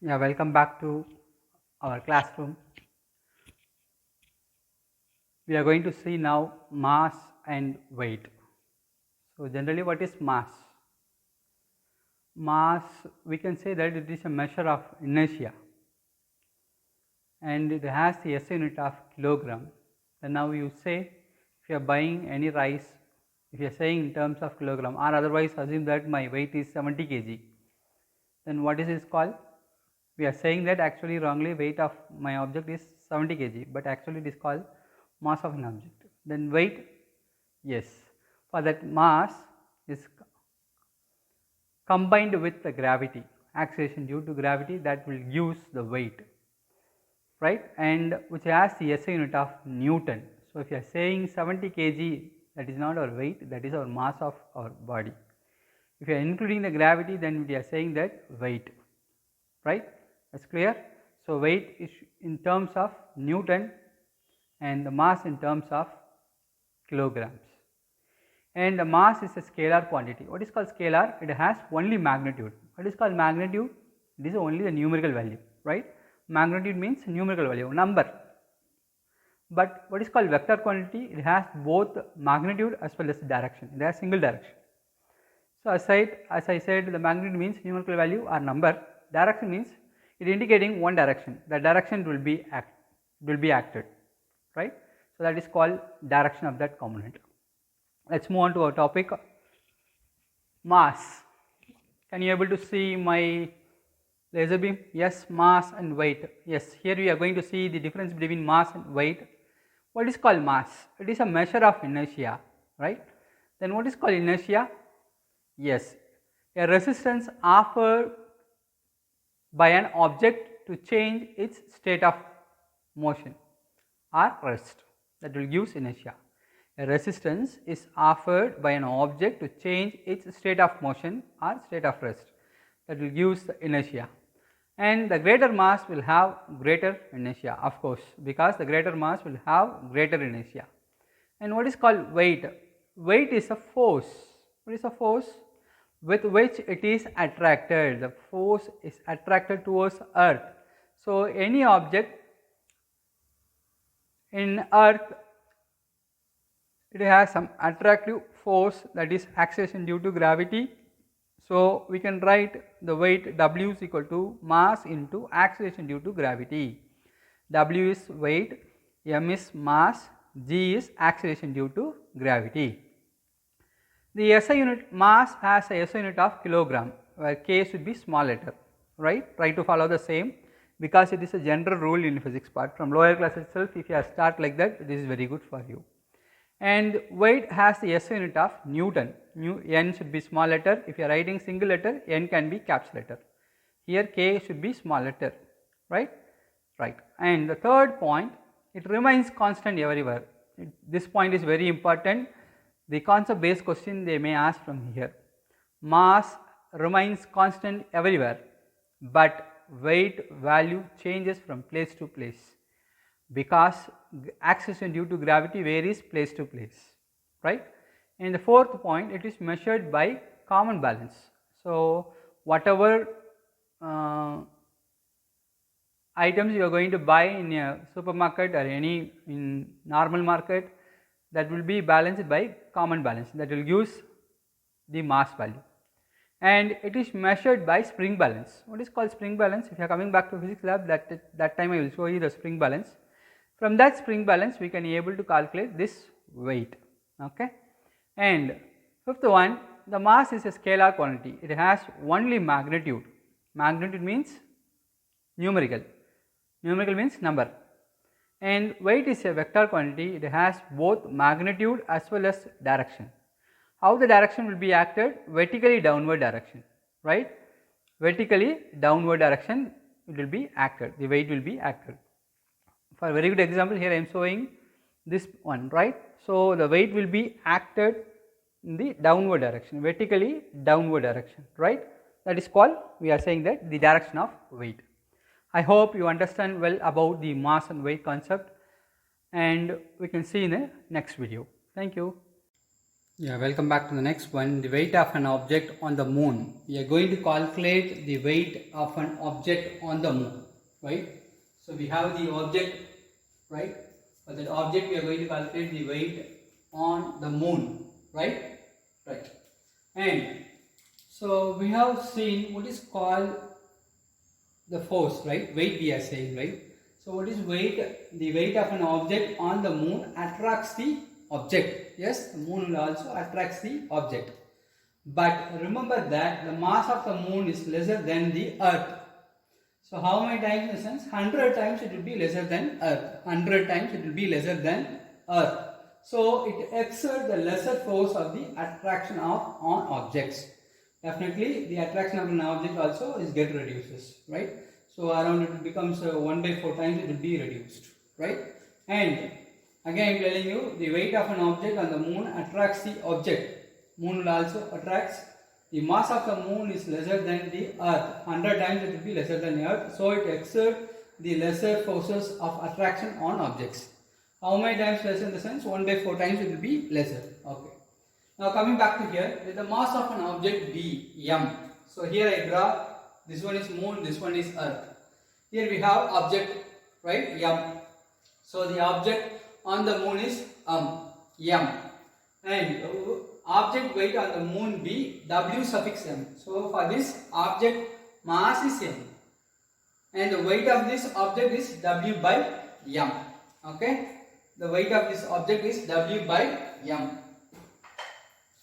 Yeah, welcome back to our classroom. We are going to see now mass and weight. So, generally what is mass? Mass, we can say that it is a measure of inertia and it has the SI unit of kilogram. And now you say if you are buying any rice, if you are saying in terms of kilogram or otherwise assume that my weight is 70 kg, then what is this called? We are saying that actually wrongly weight of my object is 70 kg, but actually it is called mass of an object. Then weight, yes, for that mass is combined with the gravity, acceleration due to gravity, that will use the weight, right, and which has the SI unit of Newton. So, if you are saying 70 kg, that is not our weight, that is our mass of our body. If you are including the gravity, then we are saying that weight, right, that is clear. So, weight is in terms of Newton and the mass in terms of kilograms, and the mass is a scalar quantity. What is called scalar? It has only magnitude. What is called magnitude? It is only the numerical value, right. Magnitude means numerical value, number. But what is called vector quantity? It has both magnitude as well as direction. They are single direction. So, as I said, the magnitude means numerical value or number. Direction means it indicating one direction. The direction will be acted, right. So, that is called direction of that component. Let us move on to our topic, mass. Can you able to see my laser beam? Yes, mass and weight. Yes, here we are going to see the difference between mass and weight. What is called mass? It is a measure of inertia, right. Then what is called inertia? Yes, a resistance offered by an object to change its state of motion or rest, that will give inertia. A resistance is offered by an object to change its state of motion or state of rest, that will give the inertia. And the greater mass will have greater inertia, of course, because the greater mass will have greater inertia. And what is called weight? Weight is a force. What is a force? With which it is attracted. The force is attracted towards earth. So, any object in earth, it has some attractive force, that is acceleration due to gravity. So, we can write the weight W is equal to mass into acceleration due to gravity. W is weight, M is mass, G is acceleration due to gravity. The SI unit mass has a SI unit of kilogram, where K should be small letter, right. Try to follow the same, because it is a general rule in physics part. From lower class itself, if you start like that, this is very good for you. And weight has the SI unit of Newton. N should be small letter. If you are writing single letter, N can be caps letter. Here K should be small letter, right. Right. And the third point, it remains constant everywhere. This point is very important. The concept based question they may ask from here. Mass remains constant everywhere, but weight value changes from place to place, because acceleration due to gravity varies place to place, right. And the fourth point, it is measured by common balance. So, whatever items you are going to buy in a supermarket or any in normal market, that will be balanced by common balance, that will give the mass value. And it is measured by spring balance. What is called spring balance? If you are coming back to physics lab, that time I will show you the spring balance. From that spring balance, we can be able to calculate this weight, okay. And fifth one, the mass is a scalar quantity. It has only magnitude. Magnitude means numerical. Numerical means number. And weight is a vector quantity. It has both magnitude as well as direction. How the direction will be acted? Vertically downward direction, right. Vertically downward direction it will be acted, the weight will be acted. For a very good example, here I am showing this one, right. So, the weight will be acted in the downward direction, vertically downward direction, right. That is called, we are saying that the direction of weight. I hope you understand well about the mass and weight concept, and we can see in the next video. Thank you. Yeah, welcome back to the next one. The weight of an object on the moon. We are going to calculate the weight of an object on the moon, right? So we have the object, right? For that object, we are going to calculate the weight on the moon, right? Right. And so we have seen what is called the force, right? Weight we are saying, right? So what is weight? The weight of an object on the moon attracts the object. Yes, the moon will also attracts the object. But remember that the mass of the moon is lesser than the earth. So how many times in the sense? 100 times it will be lesser than earth. 100 times it will be lesser than earth. So it exerts the lesser force of the attraction of on objects. Definitely the attraction of an object also is get reduces, right? So around it becomes 1/4 times it will be reduced, right? And again telling you the weight of an object on the moon attracts the object. Moon will also attracts. The mass of the moon is lesser than the earth. 100 times it will be lesser than the earth. So it exerts the lesser forces of attraction on objects. How many times lesser in the sense? 1/4 times it will be lesser. Okay. Now coming back to here, let the mass of an object be m. So here I draw, this one is moon, this one is earth. Here we have object, right, m. So the object on the moon is m. And object weight on the moon be w suffix m. So for this object mass is m. And the weight of this object is w by m. Okay. The weight of this object is w by m.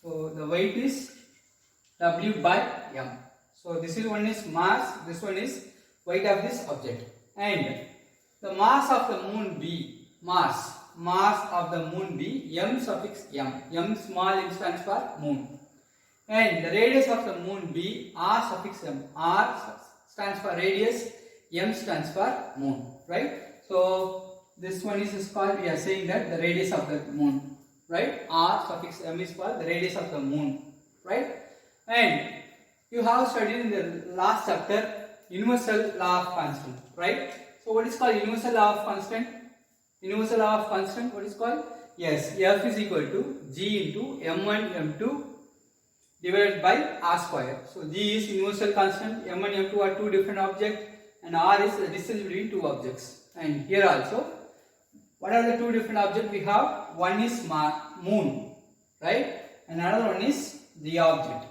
So the weight is w by m. So this is one is mass, this one is weight of this object. And the mass of the moon be mass of the moon be m suffix m. M small m stands for moon. And the radius of the moon be r suffix m. R stands for radius, m stands for moon, right? So this one is called, we are saying that the radius of the moon, right? R suffix m is for the radius of the moon, right? And you have studied in the last chapter universal law of constant, right? So what is called universal law of constant? Universal law of constant, what is called? Yes, F is equal to G into M1 M2 divided by R square. So G is universal constant, M1 M2 are two different objects, and R is the distance between two objects. And here also, what are the two different objects we have? One is moon, right? And another one is the object.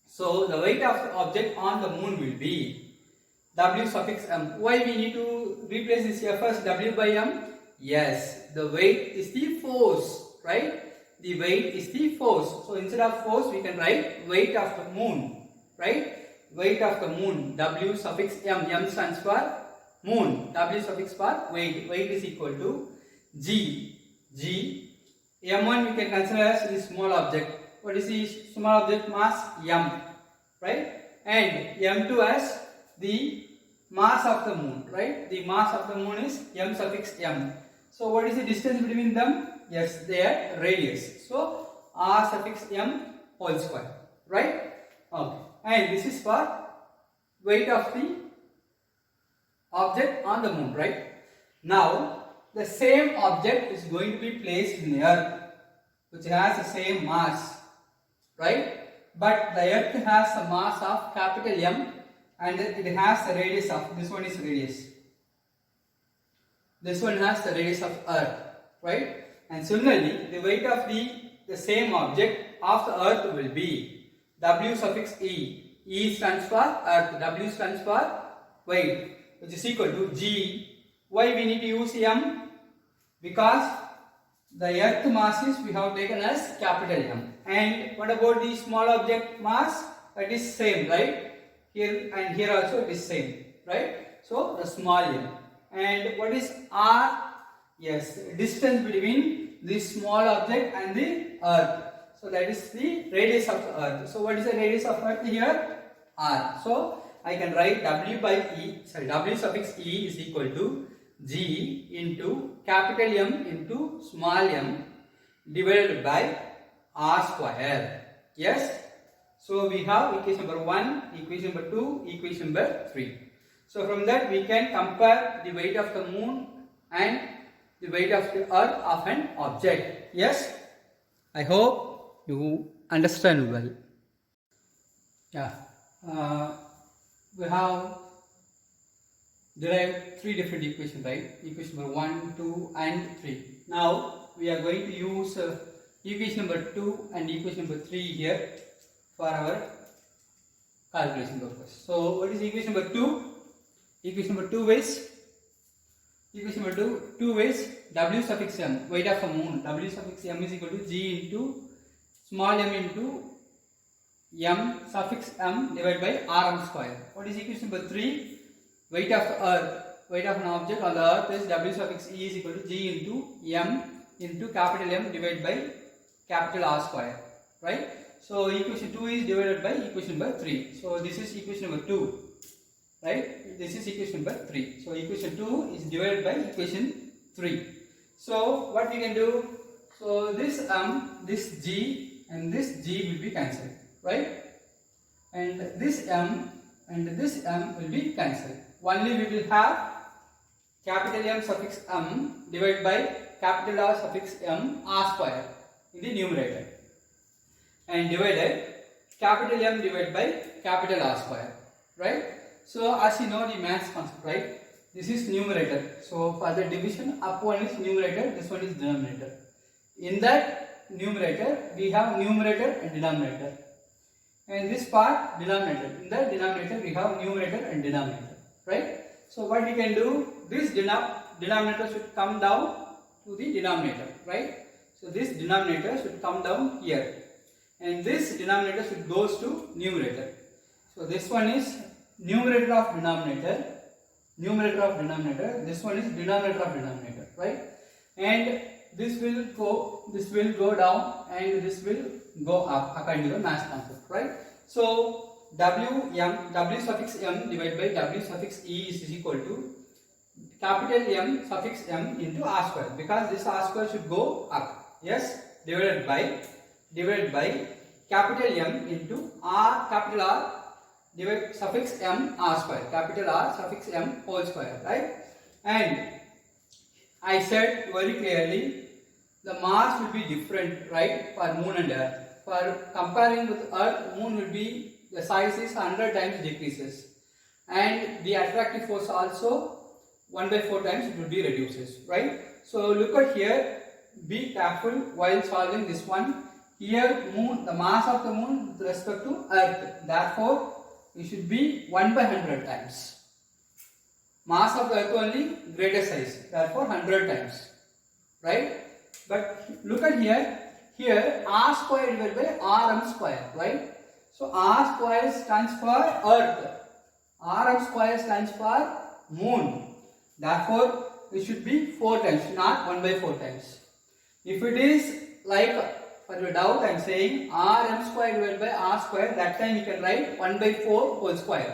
So the weight of the object on the moon will be w suffix m. Why we need to replace this f as w by m? Yes, the weight is the force, right? The weight is the force. So instead of force, we can write weight of the moon, right? Weight of the moon, w suffix m. M stands for moon. W suffix for weight. Weight is equal to g. M1 we can consider as the small object. What is the small object mass? M, right? And M2 as the mass of the moon, right? The mass of the moon is m suffix m. So what is the distance between them? Yes, they are radius. So r suffix m whole square, right? Okay. And this is for weight of the object on the moon, right? Now the same object is going to be placed in the earth, which has the same mass, right? But the earth has a mass of capital M, and it has the radius of, this one is radius. This one has the radius of earth, right? And similarly, the weight of the same object of the earth will be w suffix e. E stands for earth, w stands for weight, which is equal to g. Why we need to use m? Because the earth mass is we have taken as capital M. And what about the small object mass? That is same, right? Here and here also it is same, right? So the small m. And what is r? Yes, distance between the small object and the earth. So that is the radius of the earth. So what is the radius of earth here? R. So I can write w suffix e is equal to g into capital M into small m divided by r square. Yes. So we have equation number 1, equation number 2, equation number 3. So from that we can compare the weight of the moon and the weight of the earth of an object. Yes. I hope you understand well. Yeah, we have derived three different equations, right? Equation number 1, 2 and 3. Now we are going to use equation number 2 and equation number 3 here for our calculation purpose. So what is equation number 2? Equation number 2 is W suffix m, weight of the moon. W suffix m is equal to G into small m into m suffix m divided by Rm square. What is equation number 3? Weight of the earth. Weight of an object on the earth is W suffix e is equal to G into m into capital M divided by capital R square. Right? So equation 2 is divided by equation number 3. So this is equation number 2. Right? This is equation number 3. So equation 2 is divided by equation 3. So what we can do? So this this G and this G will be cancelled. Right? And this m will be cancelled. Only we will have capital M suffix m divided by capital R suffix m R square in the numerator, and divided capital M divided by capital R square. Right? So as you know the maths concept, right? This is numerator. So for the division, up one is numerator, this one is denominator. In that numerator, we have numerator and denominator. And this part denominator. In the denominator, we have numerator and denominator. Right? So what we can do, this denominator should come down to the denominator. Right? So this denominator should come down here. And this denominator should goes to numerator. So this one is numerator of denominator, this one is denominator of denominator, right? And this will go down and this will go up according to the math concept, right? So W suffix m divided by W suffix e is equal to capital M suffix m into R square, because this R square should go up, yes, divided by capital M into capital R divide suffix m R square, capital R suffix m whole square, right? And I said very clearly the mass will be different, right, for moon and earth. For comparing with earth, moon will be, the size is 100 times decreases, and the attractive force also 1/4 times it will be reduces, right? So look at here, be careful while solving this one. Here moon, the mass of the moon with respect to earth, therefore it should be 1/100 times. Mass of the earth only greater size, therefore 100 times, right? But look at here R square divided by Rm square, right? So R square stands for earth, Rm square stands for moon, therefore it should be 4 times, not 1/4 times. If it is like, for your doubt, I am saying Rm square divided by R square, that time you can write 1/4 whole square,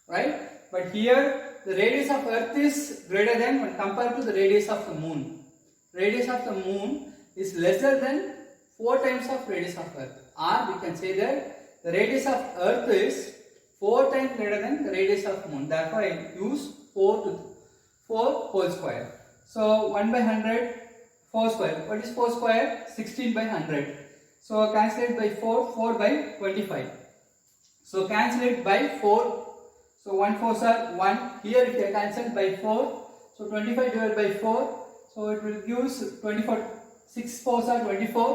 right? But here the radius of earth is greater than, when compared to the radius of the moon. Radius of the moon is lesser than 4 times of radius of earth. Or we can say that the radius of earth is 4 times greater than the radius of moon. Therefore I use 4 whole square. So 1/100 4 square. What is 4 square? 16/100. So cancel it by 4, 4/25. So cancel it by 4. So 1 4s are 1. Here if you cancel by 4, so 25 divided by 4. So it will give 24. 6 4s are 24.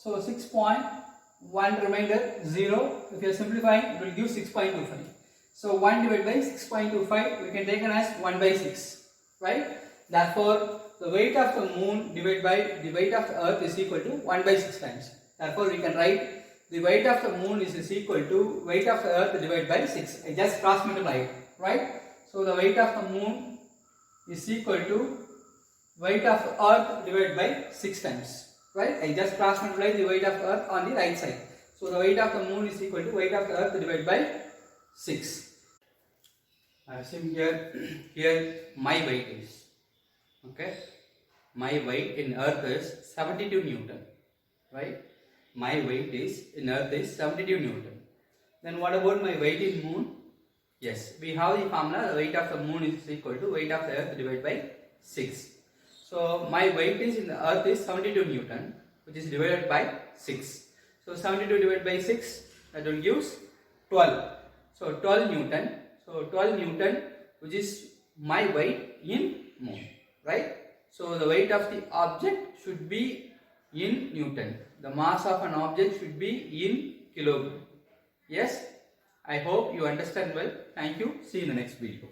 So 6.1 remainder 0. If you are simplifying, it will give 6.25. So 1 divided by 6.25, we can take it as 1/6, right? Therefore the weight of the moon divided by the weight of the earth is equal to 1/6 times. Therefore we can write the weight of the moon is equal to weight of the earth divided by 6. I just cross multiply it, right? So the weight of the moon is equal to weight of the earth divided by 6 times, right? I just cross multiply the weight of the earth on the right side. So the weight of the moon is equal to weight of the earth divided by 6. I assume here my weight is, okay, my weight in earth is 72 Newton, right? My weight is in earth is 72 Newton. Then what about my weight in moon? Yes, we have the formula, the weight of the moon is equal to weight of the earth divided by 6. So my weight is in the earth is 72 Newton, which is divided by 6. So 72 divided by 6, that will gives 12. So 12 Newton. So 12 Newton, which is my weight in mole, right? So the weight of the object should be in Newton. The mass of an object should be in kilogram. Yes, I hope you understand well. Thank you. See you in the next video.